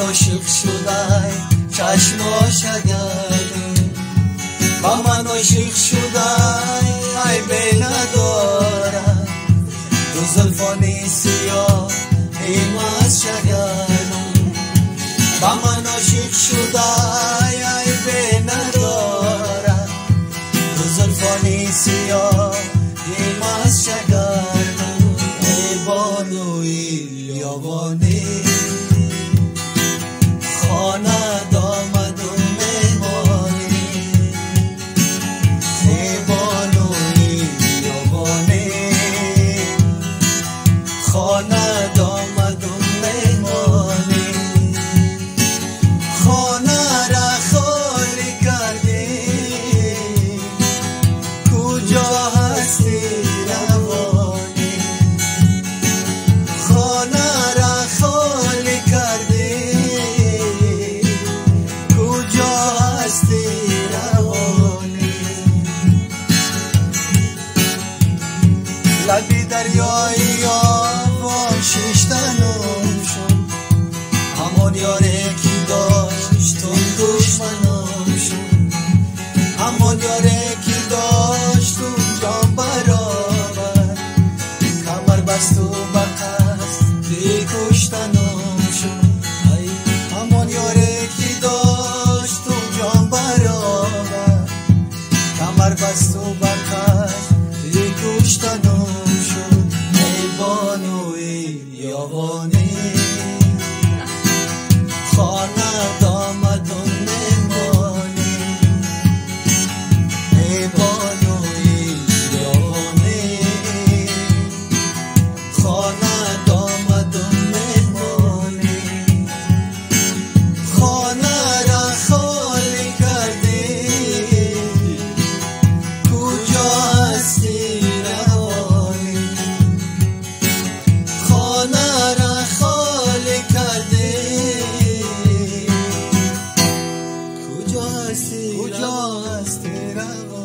عاشق شده چشماش گردون، با من عاشق شده عیبی نداره، تو زلفانی سیاه ایماز شگردون، با من عاشق شده عیبی نداره، تو زلفانی سیاه ایماز شگردون. ای بانوی یابانی خانه دامد و مهمانی، ای بانوی یابانی خانه دامد و مهمانی، خانه را خالی کردی کجا هستی روانی، خانه را خالی کردی کجا هستی روانی. لبی دریایی آبان شیشتنم شد، همان یاره کی داشت تو دشمنم شد، همان یاره کی داشت تو جان برابر، کمر بست و بقصد کشتنم شد، همان یاره کی داشت تو جان برابر، کمر بست و بقصد کشتنم شد. ای بانوی یابانی خانه دامد و مهمانی، ای بانوی یابانی خانه دامد و مهمانی، خانه را خالی کردی کجا هستی روانی، خانه را خالی کردی کجا هستی روانی.